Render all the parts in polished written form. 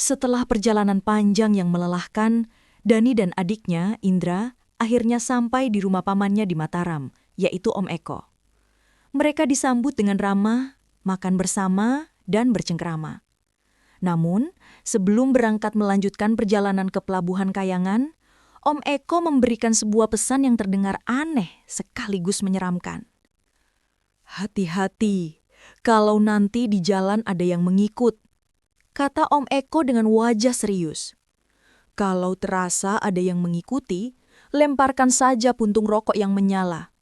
Setelah perjalanan panjang yang melelahkan, Dani dan adiknya, Indra, akhirnya sampai di rumah pamannya di Mataram, yaitu Om Eko. Mereka disambut dengan ramah, makan bersama, dan bercengkrama. Namun, sebelum berangkat melanjutkan perjalanan ke Pelabuhan Kayangan, Om Eko memberikan sebuah pesan yang terdengar aneh sekaligus menyeramkan. "Hati-hati, kalau nanti di jalan ada yang mengikut," kata Om Eko dengan wajah serius. "Kalau terasa ada yang mengikuti, lemparkan saja puntung rokok yang menyala.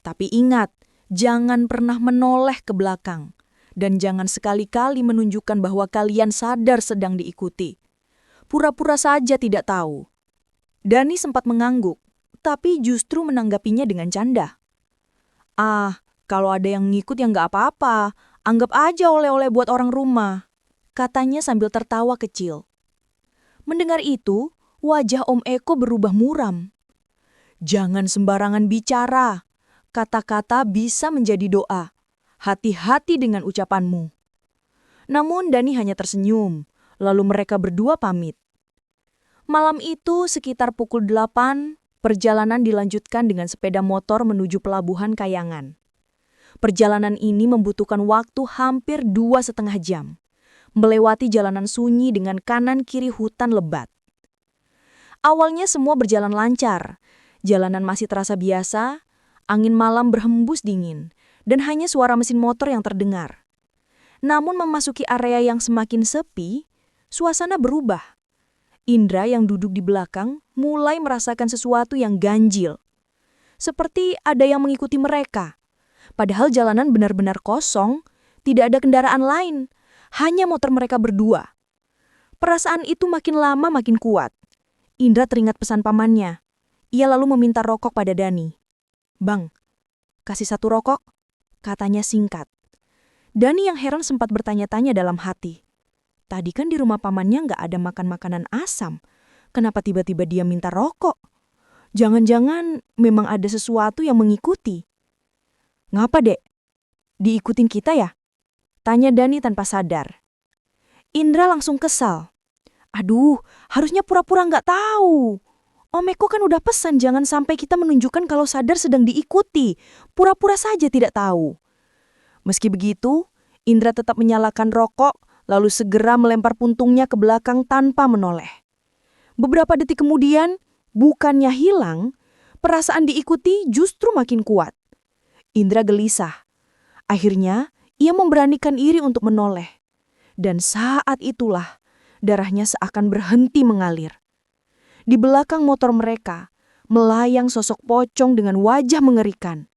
Tapi ingat, jangan pernah menoleh ke belakang. Dan jangan sekali-kali menunjukkan bahwa kalian sadar sedang diikuti. Pura-pura saja tidak tahu." Dani sempat mengangguk, tapi justru menanggapinya dengan canda. "Ah, kalau ada yang ngikut ya nggak apa-apa. Anggap aja oleh-oleh buat orang rumah," katanya sambil tertawa kecil. Mendengar itu, wajah Om Eko berubah muram. "Jangan sembarangan bicara. Kata-kata bisa menjadi doa. Hati-hati dengan ucapanmu." Namun Dani hanya tersenyum, lalu mereka berdua pamit. Malam itu sekitar pukul 8, perjalanan dilanjutkan dengan sepeda motor menuju Pelabuhan Kayangan. Perjalanan ini membutuhkan waktu hampir 2,5 jam, melewati jalanan sunyi dengan kanan-kiri hutan lebat. Awalnya semua berjalan lancar, jalanan masih terasa biasa, angin malam berhembus dingin, dan hanya suara mesin motor yang terdengar. Namun memasuki area yang semakin sepi, suasana berubah. Indra yang duduk di belakang mulai merasakan sesuatu yang ganjil. Seperti ada yang mengikuti mereka. Padahal jalanan benar-benar kosong, tidak ada kendaraan lain, hanya motor mereka berdua. Perasaan itu makin lama makin kuat. Indra teringat pesan pamannya. Ia lalu meminta rokok pada Dani. "Bang, kasih 1 rokok," katanya singkat. Dani yang heran sempat bertanya-tanya dalam hati. Tadi kan di rumah pamannya nggak ada makan makanan asam. Kenapa tiba-tiba dia minta rokok? Jangan-jangan memang ada sesuatu yang mengikuti. "Ngapa, Dek? Diikutin kita ya?" tanya Dani tanpa sadar. Indra langsung kesal. "Aduh, harusnya pura-pura nggak tahu. Om Eko kan udah pesan jangan sampai kita menunjukkan kalau sadar sedang diikuti. Pura-pura saja tidak tahu." Meski begitu, Indra tetap menyalakan rokok, lalu segera melempar puntungnya ke belakang tanpa menoleh. Beberapa detik kemudian, bukannya hilang, perasaan diikuti justru makin kuat. Indra gelisah. Akhirnya, ia memberanikan diri untuk menoleh. Dan saat itulah, darahnya seakan berhenti mengalir. Di belakang motor mereka, melayang sosok pocong dengan wajah mengerikan.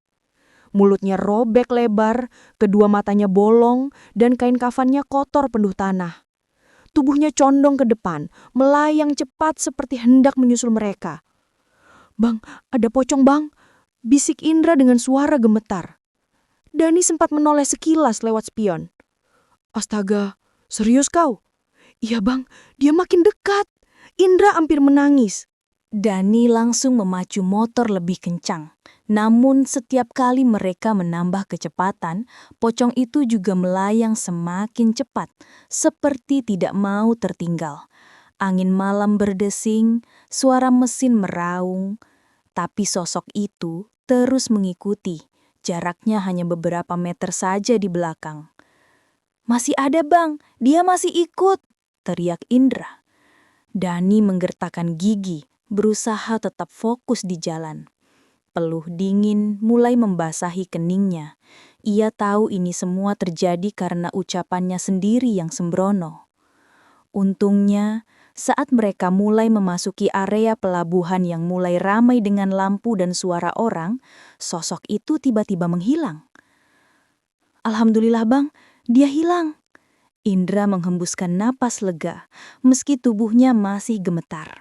Mulutnya robek lebar, kedua matanya bolong, dan kain kafannya kotor penuh tanah. Tubuhnya condong ke depan, melayang cepat seperti hendak menyusul mereka. "Bang, ada pocong bang," bisik Indra dengan suara gemetar. Dani sempat menoleh sekilas lewat spion. "Astaga, serius kau?" "Iya bang, dia makin dekat." Indra hampir menangis. Dani langsung memacu motor lebih kencang. Namun setiap kali mereka menambah kecepatan, pocong itu juga melayang semakin cepat, seperti tidak mau tertinggal. Angin malam berdesing, suara mesin meraung, tapi sosok itu terus mengikuti. Jaraknya hanya beberapa meter saja di belakang. "Masih ada bang, dia masih ikut," teriak Indra. Dani menggertakkan gigi, berusaha tetap fokus di jalan. Peluh dingin mulai membasahi keningnya. Ia tahu ini semua terjadi karena ucapannya sendiri yang sembrono. Untungnya, saat mereka mulai memasuki area pelabuhan yang mulai ramai dengan lampu dan suara orang, sosok itu tiba-tiba menghilang. "Alhamdulillah bang, dia hilang." Indra menghembuskan napas lega, meski tubuhnya masih gemetar.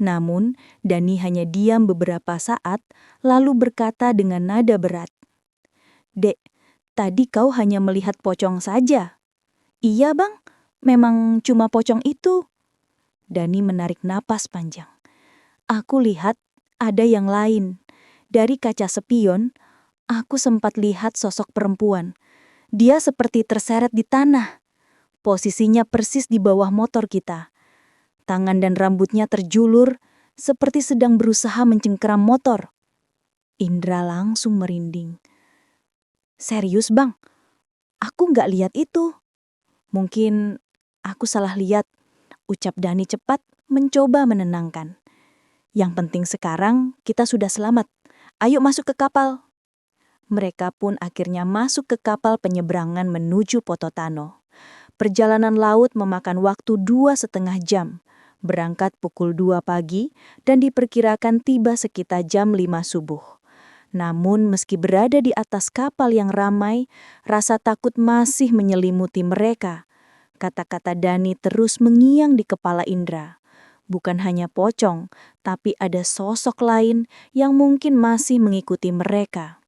Namun, Dani hanya diam beberapa saat, lalu berkata dengan nada berat. "Dek, tadi kau hanya melihat pocong saja." "Iya bang, memang cuma pocong itu." Dani menarik napas panjang. "Aku lihat ada yang lain. Dari kaca spion, aku sempat lihat sosok perempuan. Dia seperti terseret di tanah. Posisinya persis di bawah motor kita. Tangan dan rambutnya terjulur seperti sedang berusaha mencengkeram motor. Indra langsung merinding. Serius bang, aku nggak lihat itu. Mungkin aku salah lihat, ucap Dani cepat mencoba menenangkan. Yang penting sekarang kita sudah selamat. Ayo masuk ke kapal. Mereka pun akhirnya masuk ke kapal penyeberangan menuju Pototano. Perjalanan laut memakan waktu 2,5 jam. Berangkat pukul 2 pagi dan diperkirakan tiba sekitar jam 5 subuh. Namun meski berada di atas kapal yang ramai, rasa takut masih menyelimuti mereka. Kata-kata Dani terus mengiang di kepala Indra. Bukan hanya pocong, tapi ada sosok lain yang mungkin masih mengikuti mereka.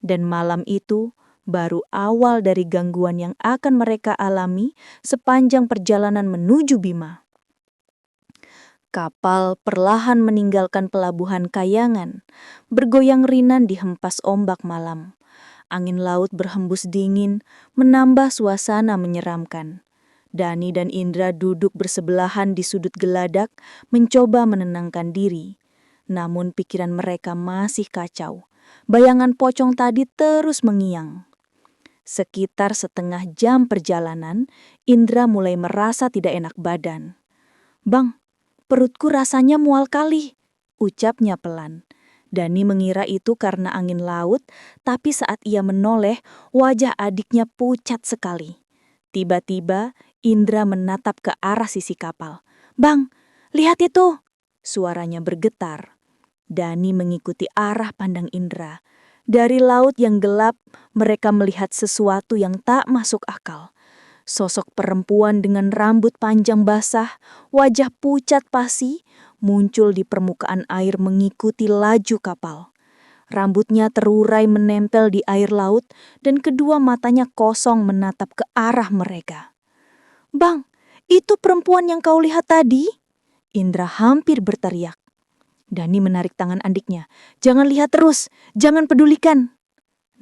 Dan malam itu baru awal dari gangguan yang akan mereka alami sepanjang perjalanan menuju Bima. Kapal perlahan meninggalkan pelabuhan Kayangan, bergoyang ringan di hempas ombak malam. Angin laut berhembus dingin, menambah suasana menyeramkan. Dani dan Indra duduk bersebelahan di sudut geladak, mencoba menenangkan diri. Namun pikiran mereka masih kacau. Bayangan pocong tadi terus mengiang. Sekitar setengah jam perjalanan, Indra mulai merasa tidak enak badan. "Bang, perutku rasanya mual kali," ucapnya pelan. Dani mengira itu karena angin laut, tapi saat ia menoleh, wajah adiknya pucat sekali. Tiba-tiba, Indra menatap ke arah sisi kapal. "Bang, lihat itu!" Suaranya bergetar. Dani mengikuti arah pandang Indra. Dari laut yang gelap, mereka melihat sesuatu yang tak masuk akal. Sosok perempuan dengan rambut panjang basah, wajah pucat pasi, muncul di permukaan air mengikuti laju kapal. Rambutnya terurai menempel di air laut dan kedua matanya kosong menatap ke arah mereka. "Bang, itu perempuan yang kau lihat tadi?" Indra hampir berteriak. Dani menarik tangan adiknya. "Jangan lihat terus, jangan pedulikan."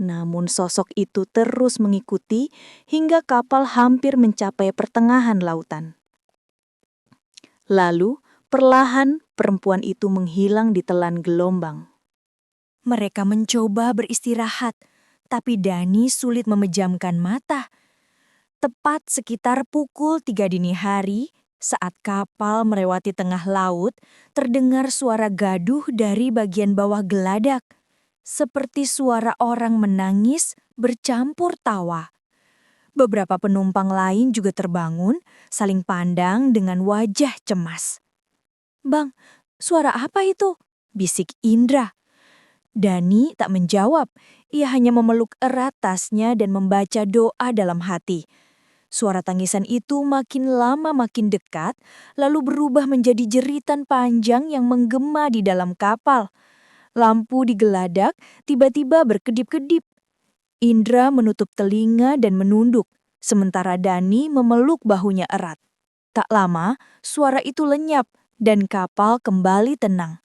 Namun sosok itu terus mengikuti hingga kapal hampir mencapai pertengahan lautan. Lalu, perlahan perempuan itu menghilang di telan gelombang. Mereka mencoba beristirahat, tapi Dani sulit memejamkan mata. Tepat sekitar pukul 3 dini hari, saat kapal melewati tengah laut, terdengar suara gaduh dari bagian bawah geladak, seperti suara orang menangis bercampur tawa. Beberapa penumpang lain juga terbangun, saling pandang dengan wajah cemas. "Bang, suara apa itu?" bisik Indra. Dani tak menjawab, ia hanya memeluk erat tasnya dan membaca doa dalam hati. Suara tangisan itu makin lama makin dekat, lalu berubah menjadi jeritan panjang yang menggema di dalam kapal. Lampu di geladak tiba-tiba berkedip-kedip. Indra menutup telinga dan menunduk, sementara Dani memeluk bahunya erat. Tak lama, suara itu lenyap dan kapal kembali tenang.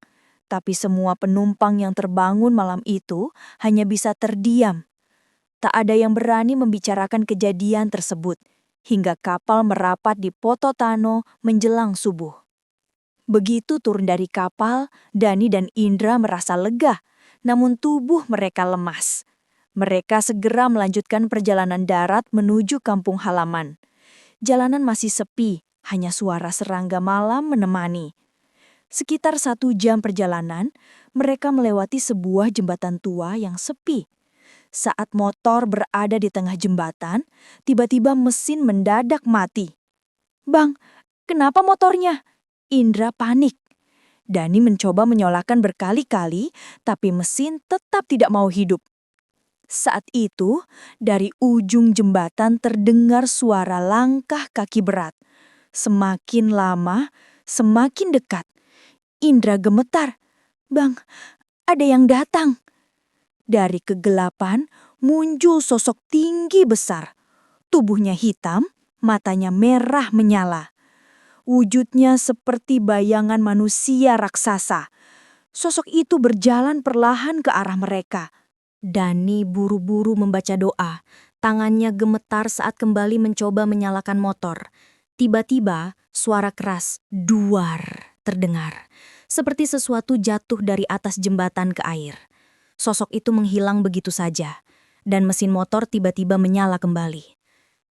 Tapi semua penumpang yang terbangun malam itu hanya bisa terdiam. Tak ada yang berani membicarakan kejadian tersebut, hingga kapal merapat di Pototano menjelang subuh. Begitu turun dari kapal, Dani dan Indra merasa lega, namun tubuh mereka lemas. Mereka segera melanjutkan perjalanan darat menuju kampung halaman. Jalanan masih sepi, hanya suara serangga malam menemani. Sekitar 1 jam perjalanan, mereka melewati sebuah jembatan tua yang sepi. Saat motor berada di tengah jembatan, tiba-tiba mesin mendadak mati. "Bang, kenapa motornya?" Indra panik. Dani mencoba menyalakan berkali-kali, tapi mesin tetap tidak mau hidup. Saat itu, dari ujung jembatan terdengar suara langkah kaki berat. Semakin lama, semakin dekat. Indra gemetar. "Bang, ada yang datang." Dari kegelapan muncul sosok tinggi besar. Tubuhnya hitam, matanya merah menyala. Wujudnya seperti bayangan manusia raksasa. Sosok itu berjalan perlahan ke arah mereka. Dani buru-buru membaca doa, Tangannya gemetar saat kembali mencoba menyalakan motor. Tiba-tiba, suara keras duar terdengar, seperti sesuatu jatuh dari atas jembatan ke air. Sosok itu menghilang begitu saja, dan mesin motor tiba-tiba menyala kembali.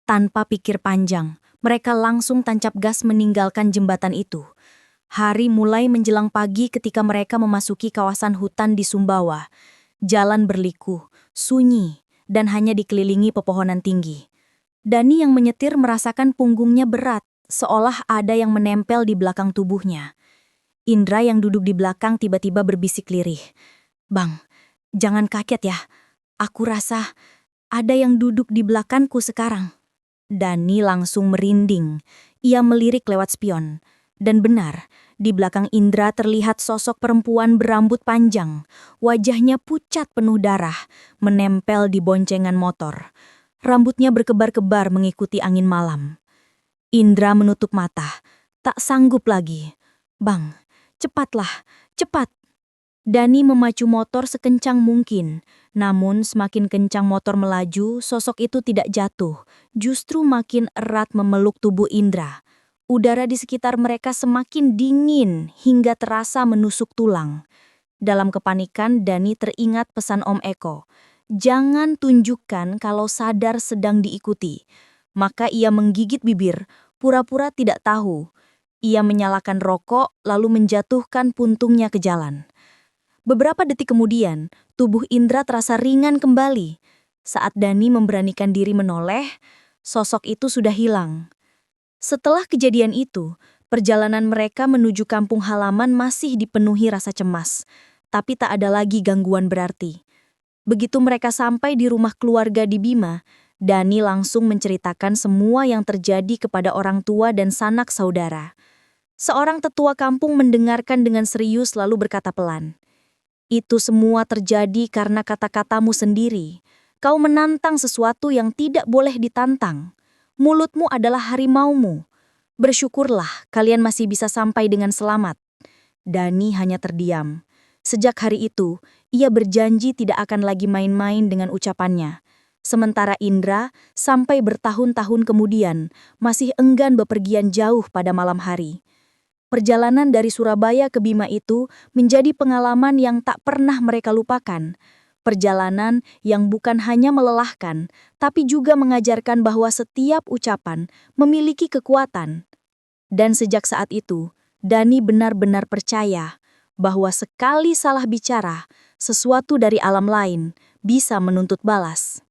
Tanpa pikir panjang, mereka langsung tancap gas meninggalkan jembatan itu. Hari mulai menjelang pagi ketika mereka memasuki kawasan hutan di Sumbawa. Jalan berliku, sunyi, dan hanya dikelilingi pepohonan tinggi. Dani yang menyetir merasakan punggungnya berat, seolah ada yang menempel di belakang tubuhnya. Indra yang duduk di belakang tiba-tiba berbisik lirih. "Bang, jangan kaget ya. Aku rasa ada yang duduk di belakangku sekarang." Dani langsung merinding. Ia melirik lewat spion. Dan benar, di belakang Indra terlihat sosok perempuan berambut panjang. Wajahnya pucat penuh darah, menempel di boncengan motor. Rambutnya berkebar-kebar mengikuti angin malam. Indra menutup mata, tak sanggup lagi. "Bang, cepatlah, cepat." Dani memacu motor sekencang mungkin. Namun semakin kencang motor melaju, sosok itu tidak jatuh. Justru makin erat memeluk tubuh Indra. Udara di sekitar mereka semakin dingin hingga terasa menusuk tulang. Dalam kepanikan, Dani teringat pesan Om Eko. Jangan tunjukkan kalau sadar sedang diikuti. Maka ia menggigit bibir, pura-pura tidak tahu. Ia menyalakan rokok lalu menjatuhkan puntungnya ke jalan. Beberapa detik kemudian, tubuh Indra terasa ringan kembali. Saat Dani memberanikan diri menoleh, sosok itu sudah hilang. Setelah kejadian itu, perjalanan mereka menuju kampung halaman masih dipenuhi rasa cemas, tapi tak ada lagi gangguan berarti. Begitu mereka sampai di rumah keluarga di Bima, Dani langsung menceritakan semua yang terjadi kepada orang tua dan sanak saudara. Seorang tetua kampung mendengarkan dengan serius lalu berkata pelan, "Itu semua terjadi karena kata-katamu sendiri. Kau menantang sesuatu yang tidak boleh ditantang. Mulutmu adalah harimaumu. Bersyukurlah kalian masih bisa sampai dengan selamat." Dani hanya terdiam. Sejak hari itu, ia berjanji tidak akan lagi main-main dengan ucapannya. Sementara Indra, sampai bertahun-tahun kemudian, masih enggan bepergian jauh pada malam hari. Perjalanan dari Surabaya ke Bima itu menjadi pengalaman yang tak pernah mereka lupakan. Perjalanan yang bukan hanya melelahkan, tapi juga mengajarkan bahwa setiap ucapan memiliki kekuatan. Dan sejak saat itu, Dani benar-benar percaya bahwa sekali salah bicara, sesuatu dari alam lain bisa menuntut balas.